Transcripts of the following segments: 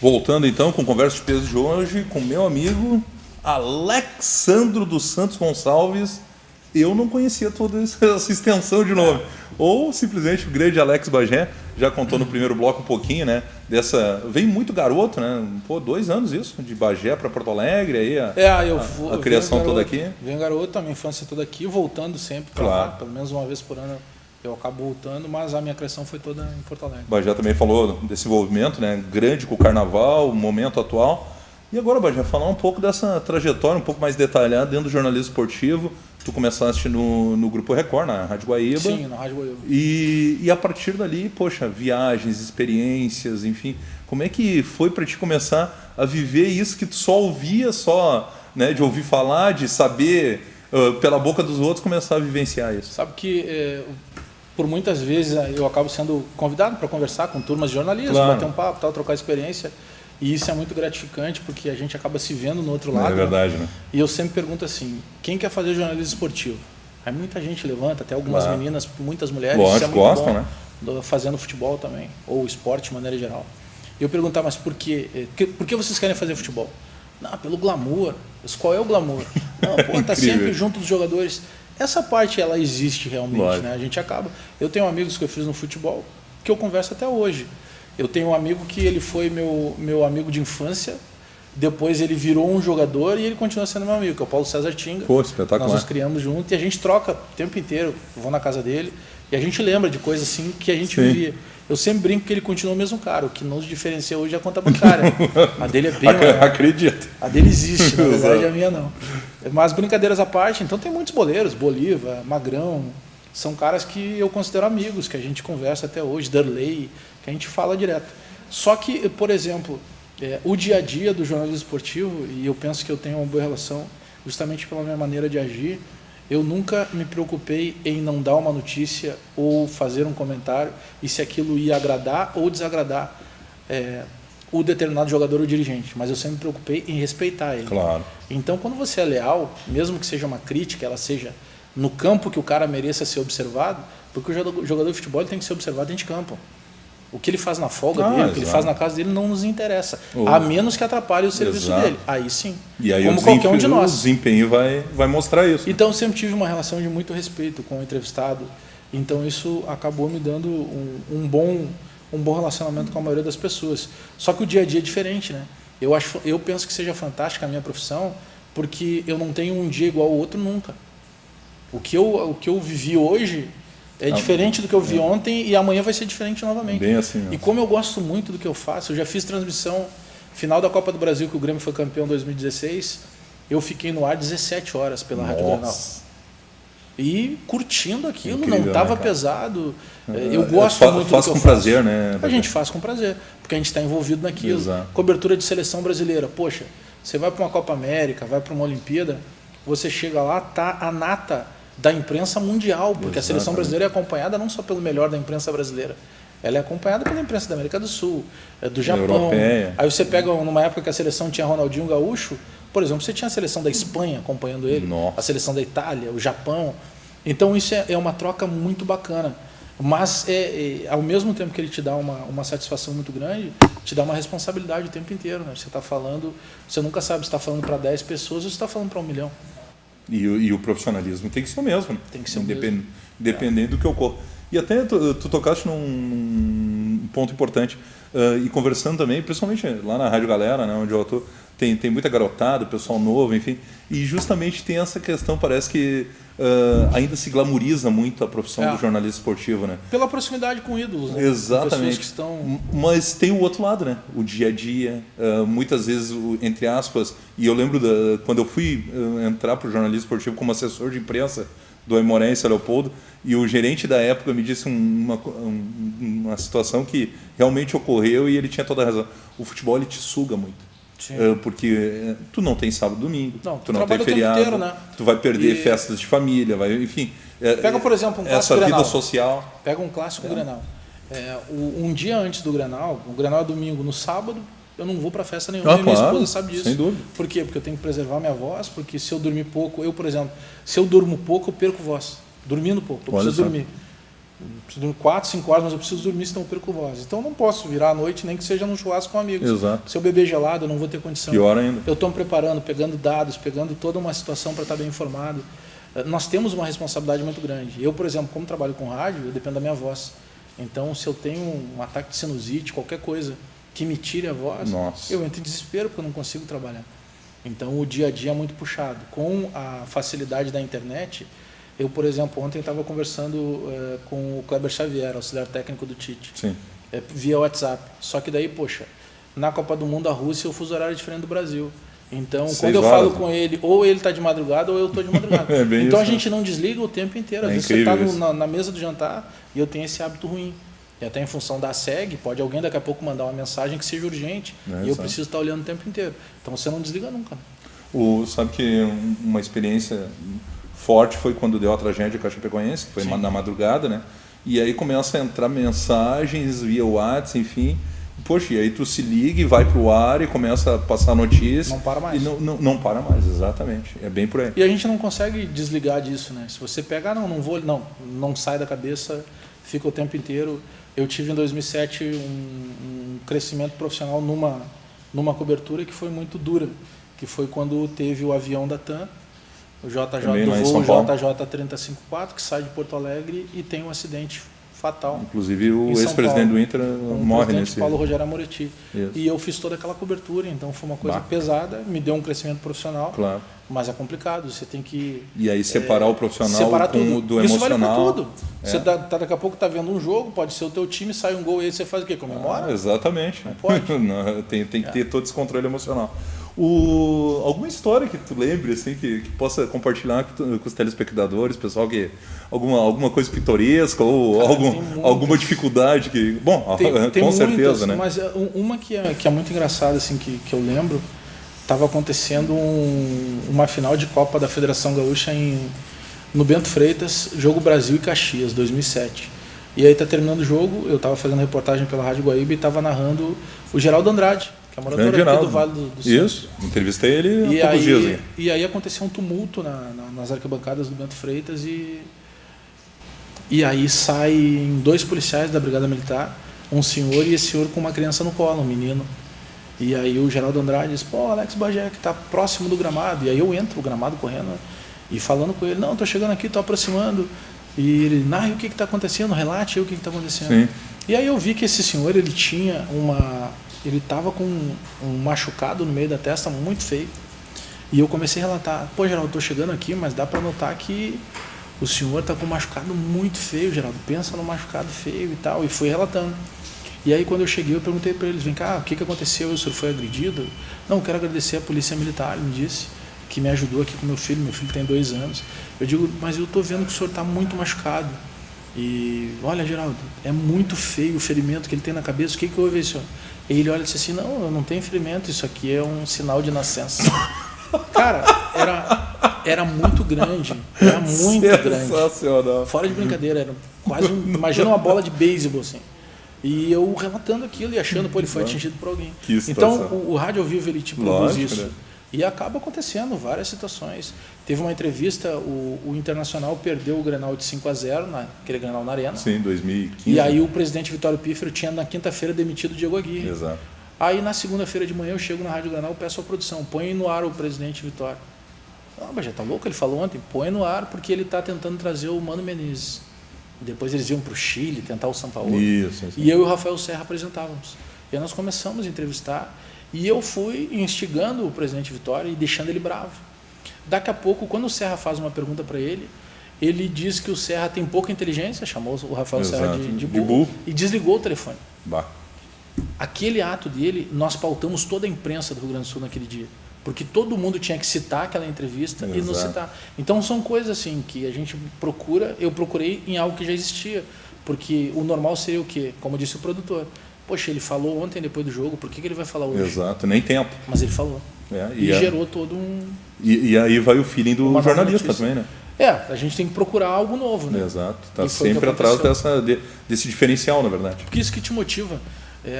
Voltando então com Conversa de Peso de hoje com meu amigo Alexandro dos Santos Gonçalves. Eu não conhecia toda essa extensão de nome. Ou simplesmente o grande Alex Bagé, já contou no primeiro bloco um pouquinho, né? Vem muito garoto, né? 2 anos isso, de Bagé para Porto Alegre, aí a criação garoto, toda aqui. Vem garoto, a minha infância toda aqui, voltando sempre para lá, pelo menos uma vez por ano eu acabo voltando, mas a minha criação foi toda em Porto Alegre. Bagé também falou desse envolvimento, né? Grande com o carnaval, o momento atual. E agora, Bagé, falar um pouco dessa trajetória, um pouco mais detalhada dentro do jornalismo esportivo. Tu começaste no Grupo Record, na Rádio Guaíba. Sim, na Rádio Guaíba. E a partir dali, poxa, viagens, experiências, enfim. Como é que foi para ti começar a viver isso que tu só ouvia, né, de ouvir falar, de saber pela boca dos outros, começar a vivenciar isso? Sabe que por muitas vezes eu acabo sendo convidado para conversar com turmas de jornalismo, bater um papo, trocar experiência. E isso é muito gratificante porque a gente acaba se vendo no outro lado. É verdade, né? E eu sempre pergunto assim, quem quer fazer jornalismo esportivo? Aí muita gente levanta, até algumas meninas, muitas mulheres. Lógico, gostam, né? Fazendo futebol também, ou esporte de maneira geral. E eu perguntar, mas por quê? Por que vocês querem fazer futebol? Não, pelo glamour. Mas qual é o glamour? Não, tá sempre junto dos jogadores. Essa parte, ela existe realmente, né? A gente acaba... Eu tenho amigos que eu fiz no futebol que eu converso até hoje. Eu tenho um amigo que ele foi meu amigo de infância, depois ele virou um jogador e ele continua sendo meu amigo, que é o Paulo César Tinga. Pô, espetacular. Nós nos criamos juntos e a gente troca o tempo inteiro, vou na casa dele e a gente lembra de coisas assim que a gente vivia. Eu sempre brinco que ele continua o mesmo cara, o que nos diferencia hoje é a conta bancária. A dele é bem maior. Acredito. A dele existe, na verdade a minha não. Mas brincadeiras à parte, então tem muitos boleiros, Bolívar, Magrão, são caras que eu considero amigos, que a gente conversa até hoje, Darley, que a gente fala direto. Só que, por exemplo, o dia a dia do jornalismo esportivo, e eu penso que eu tenho uma boa relação justamente pela minha maneira de agir, eu nunca me preocupei em não dar uma notícia ou fazer um comentário e se aquilo ia agradar ou desagradar o determinado jogador ou dirigente, mas eu sempre me preocupei em respeitar ele. Claro. Então, quando você é leal, mesmo que seja uma crítica, ela seja no campo que o cara mereça ser observado, porque o jogador de futebol ele tem que ser observado dentro de campo. O que ele faz na folga dele, o que ele faz na casa dele não nos interessa, a menos que atrapalhe o serviço dele. Aí sim, e aí como qualquer um de nós. O desempenho vai mostrar isso. Então eu sempre tive uma relação de muito respeito com o entrevistado, então isso acabou me dando um bom relacionamento com a maioria das pessoas. Só que o dia a dia é diferente, né? Eu penso que seja fantástica a minha profissão, porque eu não tenho um dia igual ao outro nunca. O que eu vivi hoje é diferente do que eu vi ontem e amanhã vai ser diferente novamente. Bem assim, né? E como eu gosto muito do que eu faço, eu já fiz transmissão final da Copa do Brasil, que o Grêmio foi campeão em 2016, eu fiquei no ar 17 horas pela Rádio Grenal. E curtindo aquilo, incrível, não estava pesado. Eu gosto muito do que eu faço. Faz com prazer, né? A gente faz com prazer, porque a gente está envolvido naquilo. Exato. Cobertura de seleção brasileira. Poxa, você vai para uma Copa América, vai para uma Olimpíada, você chega lá, tá a nata da imprensa mundial, porque a seleção brasileira é acompanhada não só pelo melhor da imprensa brasileira, ela é acompanhada pela imprensa da América do Sul, do Japão. Europeia. Aí você pega, numa época que a seleção tinha Ronaldinho Gaúcho, por exemplo, você tinha a seleção da Espanha acompanhando ele, a seleção da Itália, o Japão. Então isso é uma troca muito bacana. Mas ao mesmo tempo que ele te dá uma satisfação muito grande, te dá uma responsabilidade o tempo inteiro. Né? Você está falando, você nunca sabe se está falando para 10 pessoas ou se está falando para 1 milhão. E o profissionalismo tem que ser o mesmo, né? Tem que ser o mesmo. Dependendo do que ocorre. E até tu tocaste num ponto importante, e conversando também, principalmente lá na Rádio Galera, né, onde eu estou, tem muita garotada, pessoal novo, enfim, e justamente tem essa questão, parece que ainda se glamoriza muito a profissão do jornalismo esportivo, né? Pela proximidade com ídolos, né? Exatamente. Pessoas que estão... Mas tem o outro lado, né? O dia a dia, muitas vezes, entre aspas, e eu lembro quando eu fui entrar para o jornalismo esportivo como assessor de imprensa do Aimorense Leopoldo, e o gerente da época me disse uma situação que realmente ocorreu e ele tinha toda a razão. O futebol ele te suga muito. Porque tu não tem sábado e domingo, tu não tem feriado, inteiro, né? Tu vai perder festas de família, enfim. Pega, por exemplo, um clássico essa vida Grenal. social. Pega um clássico Grenal. Um dia antes do Grenal, o Grenal é domingo, no sábado, eu não vou para festa nenhuma, minha esposa sabe disso. Sem dúvida. Por quê? Porque eu tenho que preservar minha voz, porque se eu dormir pouco, por exemplo, se eu durmo pouco, eu perco voz. Dormindo pouco, eu preciso dormir. preciso dormir 4, 5 horas, mas eu preciso dormir, senão eu perco voz. Então eu não posso virar à noite, nem que seja num churrasco com amigos. Exato. Se eu beber gelado, eu não vou ter condição. Pior ainda. Eu estou me preparando, pegando dados, pegando toda uma situação para estar bem informado. Nós temos uma responsabilidade muito grande. Eu, por exemplo, como trabalho com rádio, eu dependo da minha voz. Então, se eu tenho um ataque de sinusite, qualquer coisa que me tire a voz, eu entro em desespero porque eu não consigo trabalhar. Então, o dia a dia é muito puxado. Com a facilidade da internet, eu, por exemplo, ontem estava conversando com o Kleber Xavier, auxiliar técnico do Tite, via WhatsApp. Só que daí, poxa, na Copa do Mundo, a Rússia, o fuso horário é diferente do Brasil. Então, quando eu falo com ele, ou ele está de madrugada ou eu estou de madrugada. Então, a gente não desliga o tempo inteiro. Às vezes você está na mesa do jantar e eu tenho esse hábito ruim. E até em função da SEG, pode alguém daqui a pouco mandar uma mensagem que seja urgente e eu preciso estar olhando o tempo inteiro. Então, você não desliga nunca. Sabe que uma experiência forte foi quando deu a tragédia com a Chapecoense, que foi na madrugada, né? E aí começa a entrar mensagens via WhatsApp, enfim. Poxa, e aí tu se liga e vai pro ar e começa a passar notícia. Não para mais. E não para mais, exatamente. É bem por aí. E a gente não consegue desligar disso, né? Se você pegar, não sai da cabeça, fica o tempo inteiro. Eu tive em 2007 um crescimento profissional numa cobertura que foi muito dura, que foi quando teve o avião da TAM, o JJ do voo JJ 3054, que sai de Porto Alegre e tem um acidente fatal. Inclusive o ex-presidente do Inter morre nesse. Paulo Rogério Amoretti. E eu fiz toda aquela cobertura, então foi uma coisa pesada, me deu um crescimento profissional. Claro. Mas é complicado, você tem que... E aí separar o profissional do emocional. Isso vale para tudo. Você daqui a pouco está vendo um jogo, pode ser o teu time, sai um gol e aí você faz o quê? Comemora? Exatamente. Não pode. tem que ter todo esse controle emocional. Alguma história que tu lembre, assim, que possa compartilhar com os telespectadores, pessoal, que alguma coisa pitoresca ou alguma dificuldade que... Bom, tem com certeza, muitas, né? Mas uma que é muito engraçada, assim, que eu lembro, estava acontecendo uma final de Copa da Federação Gaúcha no Bento Freitas, jogo Brasil e Caxias, 2007. E aí tá terminando o jogo, eu estava fazendo reportagem pela Rádio Guaíba e estava narrando o Geraldo Andrade, que é morador aqui do Vale do Sul. Isso, entrevistei ele há poucos dias. E aí aconteceu um tumulto nas arquibancadas do Bento Freitas e aí saem 2 policiais da Brigada Militar, um senhor e esse senhor com uma criança no colo, um menino. E aí o Geraldo Andrade diz, Alex Bagé, que está próximo do gramado. E aí eu entro no gramado correndo e falando com ele, não, estou chegando aqui, estou aproximando. E ele, o que está acontecendo? Relate aí o que está acontecendo. Sim. E aí eu vi que esse senhor, ele estava com um machucado no meio da testa muito feio. E eu comecei a relatar, Geraldo, estou chegando aqui, mas dá para notar que o senhor está com um machucado muito feio, Geraldo. Pensa no machucado feio e tal. E fui relatando. E aí quando eu cheguei, eu perguntei para eles, vem cá, o que aconteceu? O senhor foi agredido? Não, quero agradecer a Polícia Militar, ele me disse, que me ajudou aqui com meu filho tem 2 anos. Eu digo, mas eu estou vendo que o senhor está muito machucado. E, olha, Geraldo, é muito feio o ferimento que ele tem na cabeça, o que houve, senhor? E ele olha e disse assim, não, eu não tenho ferimento, isso aqui é um sinal de nascença. Cara, era muito grande, Sensacional. Fora de brincadeira, era quase, imagina uma bola de beisebol, assim. E eu relatando aquilo e achando, ele foi atingido por alguém. Então, o rádio ao vivo, ele te produz isso. Né? E acaba acontecendo várias situações. Teve uma entrevista, o Internacional perdeu o Grenal de 5-0, aquele Grenal na Arena. Sim, 2015. E aí o presidente Vitório Pífero tinha na quinta-feira demitido o Diego Aguirre. Exato. Aí na segunda-feira de manhã eu chego na Rádio Grenal, peço à produção, põe no ar o presidente Vitório. Mas já tá louco, ele falou ontem, põe no ar porque ele está tentando trazer o Mano Menezes. Depois eles iam para o Chile, tentar o São Paulo. Isso. E eu e o Rafael Serra apresentávamos. E aí nós começamos a entrevistar e eu fui instigando o presidente Vitória e deixando ele bravo. Daqui a pouco, quando o Serra faz uma pergunta para ele diz que o Serra tem pouca inteligência, chamou o Rafael Serra de burro e desligou o telefone. Aquele ato dele, nós pautamos toda a imprensa do Rio Grande do Sul naquele dia. Porque todo mundo tinha que citar aquela entrevista e não citar. Então são coisas assim que a gente procura, eu procurei em algo que já existia. Porque o normal seria o quê? Como disse o produtor. Poxa, ele falou ontem depois do jogo, por que ele vai falar hoje? Exato, nem tempo. Mas ele falou. E gerou todo um... E aí vai o feeling do jornalista também, né? A gente tem que procurar algo novo, né? Exato, está sempre atrás desse diferencial, na verdade. Porque isso que te motiva.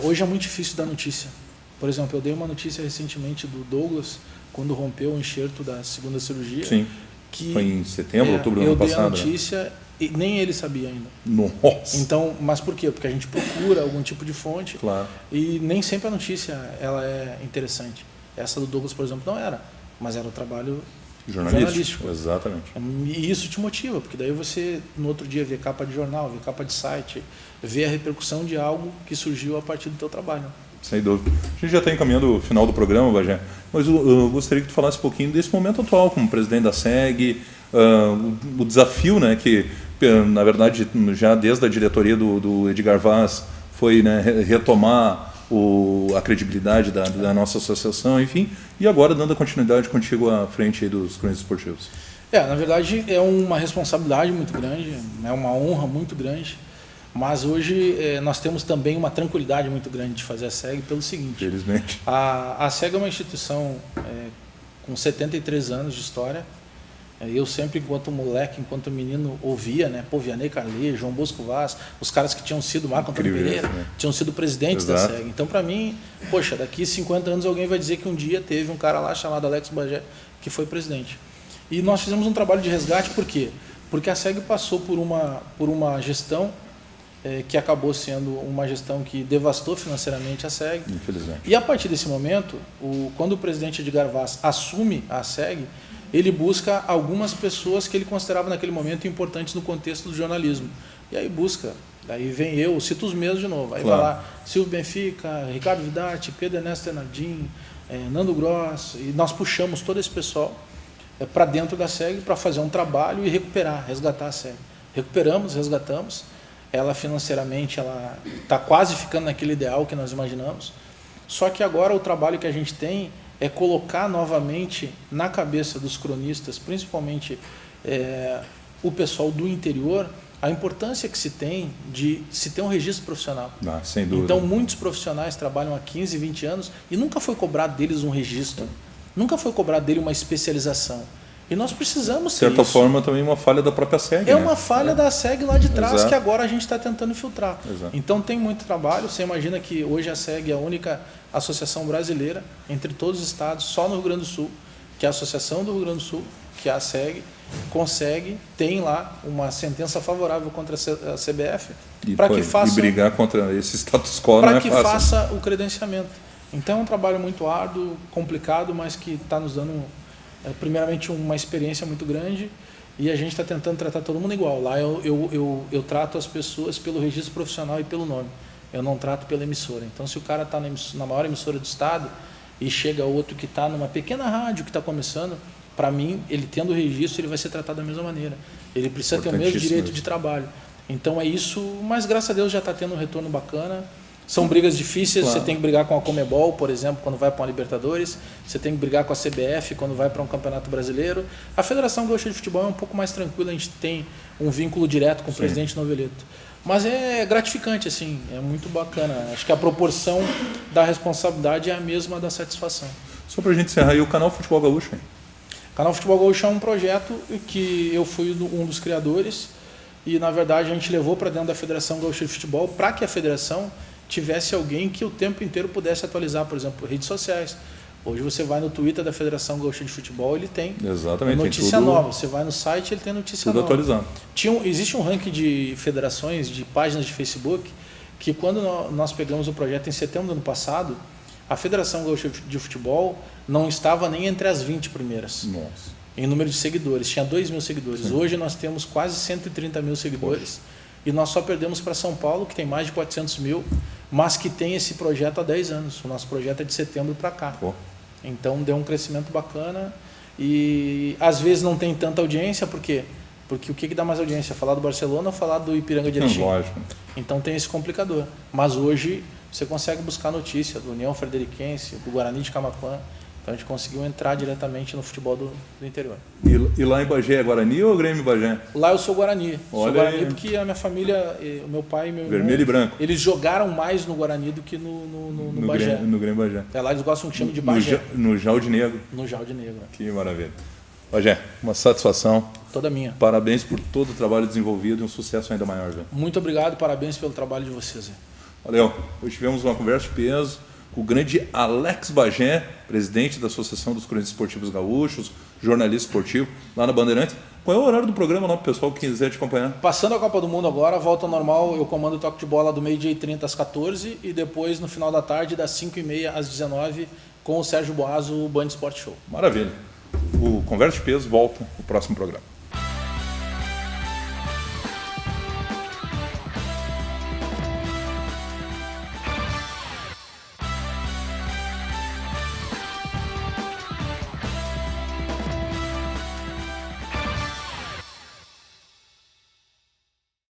Hoje é muito difícil dar notícia. Por exemplo, eu dei uma notícia recentemente do Douglas, quando rompeu o enxerto da segunda cirurgia. Sim, que foi em setembro, outubro do ano passado. Eu dei a notícia E nem ele sabia ainda. Nossa! Então, mas por quê? Porque a gente procura algum tipo de fonte, claro. E nem sempre a notícia ela é interessante. Essa do Douglas, por exemplo, não era, mas era o trabalho jornalístico. Exatamente. E isso te motiva, porque daí você no outro dia vê capa de jornal, vê capa de site, vê a repercussão de algo que surgiu a partir do teu trabalho. Sem dúvida. A gente já está encaminhando o final do programa, Bagé, mas eu gostaria que tu falasse um pouquinho desse momento atual como presidente da SEG, o desafio, né, que na verdade já desde a diretoria do Edgar Vaz foi, né, retomar a credibilidade da nossa associação, enfim, e agora dando a continuidade contigo à frente aí dos cronistas esportivos. Na verdade é uma responsabilidade muito grande, é uma honra muito grande, mas hoje nós temos também uma tranquilidade muito grande de fazer a SEG pelo seguinte. Felizmente. A SEG é uma instituição com 73 anos de história. Eu sempre, enquanto moleque, enquanto menino, ouvia, né? Pô, Vianney Carlet, João Bosco Vaz, os caras que tinham sido Marco Antônio Pereira, né? Tinham sido presidentes da SEG. Então, para mim, poxa, daqui 50 anos alguém vai dizer que um dia teve um cara lá chamado Alex Bagé que foi presidente. E nós fizemos um trabalho de resgate, por quê? Porque a SEG passou por uma gestão que acabou sendo uma gestão que devastou financeiramente a SEG. Infelizmente. E a partir desse momento, quando o presidente Edgar Vaz assume a SEG, ele busca algumas pessoas que ele considerava naquele momento importantes no contexto do jornalismo. E aí busca, daí vem eu, cito os mesmos de novo. Aí vai lá Silvio Benfica, Ricardo Vidarte, Pedro Ernesto Enardim, Nando Gross, e nós puxamos todo esse pessoal para dentro da SEG para fazer um trabalho e resgatar a SEG. Resgatamos. Ela financeiramente ela está quase ficando naquele ideal que nós imaginamos. Só que agora o trabalho que a gente tem é colocar novamente na cabeça dos cronistas, principalmente o pessoal do interior, a importância que se tem de se ter um registro profissional. Sem dúvida. Então, muitos profissionais trabalham há 15, 20 anos e nunca foi cobrado deles um registro, nunca foi cobrado dele uma especialização. E nós precisamos ter de certa forma, também uma falha da própria SEG. Uma falha da SEG lá de trás. Exato. Que agora a gente está tentando filtrar. Exato. Então tem muito trabalho. Você imagina que hoje a SEG é a única associação brasileira, entre todos os estados, só no Rio Grande do Sul, que é a Associação do Rio Grande do Sul, que é a SEG, tem lá uma sentença favorável contra a CBF para que faça... E brigar contra esse status quo não é fácil. Para que faça o credenciamento. Então é um trabalho muito árduo, complicado, mas que está nos dando... primeiramente uma experiência muito grande e a gente está tentando tratar todo mundo igual. Lá eu trato as pessoas pelo registro profissional e pelo nome. Eu não trato pela emissora. Então se o cara está na maior emissora do estado e chega outro que está numa pequena rádio que está começando, para mim, ele tendo o registro, ele vai ser tratado da mesma maneira. Ele precisa ter o mesmo direito de trabalho. Então é isso, mas graças a Deus já está tendo um retorno bacana. São brigas difíceis, claro. Você tem que brigar com a Comebol, por exemplo, quando vai para uma Libertadores. Você tem que brigar com a CBF quando vai para um Campeonato Brasileiro. A Federação Gaúcha de Futebol é um pouco mais tranquila, a gente tem um vínculo direto com o presidente Noveleto. Mas é gratificante, assim, é muito bacana. Acho que a proporção da responsabilidade é a mesma da satisfação. Só para a gente encerrar aí, o canal Futebol Gaúcho. O canal Futebol Gaúcho é um projeto que eu fui um dos criadores e, na verdade, a gente levou para dentro da Federação Gaúcha de Futebol para que a federação tivesse alguém que o tempo inteiro pudesse atualizar, por exemplo, redes sociais. Hoje você vai no Twitter da Federação Gaúcha de Futebol, ele tem notícia nova. Você vai no site, ele tem notícia nova. Tudo atualizado. Existe um ranking de federações, de páginas de Facebook, que quando nós pegamos o projeto em setembro do ano passado, a Federação Gaúcha de Futebol não estava nem entre as 20 primeiras. Nossa. Em número de seguidores. Tinha 2 mil seguidores. Sim. Hoje nós temos quase 130 mil seguidores. Poxa. E nós só perdemos para São Paulo, que tem mais de 400 mil, mas que tem esse projeto há 10 anos. O nosso projeto é de setembro para cá. Pô. Então deu um crescimento bacana e às vezes não tem tanta audiência, por quê? Porque o que dá mais audiência? Falar do Barcelona ou falar do Ipiranga de Erechim? Lógico. Então tem esse complicador. Mas hoje você consegue buscar notícia do União Frederiquense, do Guarani de Camaquã. Então a gente conseguiu entrar diretamente no futebol do interior. E lá em Bagé é Guarani ou Grêmio Bagé? Lá eu sou Guarani. Olha sou Guarani aí. Porque a minha família, o meu pai e meu irmão... Vermelho e branco. Eles jogaram mais no Guarani do que no Bagé. No Grêmio Bagé. Lá eles gostam que chama de Bagé. No Jalde Negro. No Jalde Negro. Que maravilha. Bagé, uma satisfação. Toda minha. Parabéns por todo o trabalho desenvolvido e um sucesso ainda maior. Velho. Muito obrigado, parabéns pelo trabalho de vocês. Valeu. Hoje tivemos uma conversa de peso com o grande Alex Bagé, presidente da Associação dos Cronistas Esportivos Gaúchos, jornalista esportivo, lá na Bandeirantes. Qual é o horário do programa, para o pessoal que quiser te acompanhar? Passando a Copa do Mundo agora, volta ao normal, eu comando o toque de bola do meio-dia e 30 às 14 e depois no final da tarde, das 5h30 às 19 com o Sérgio Boazo, o Band Sport Show. Maravilha. O Conversa de Peso volta no próximo programa.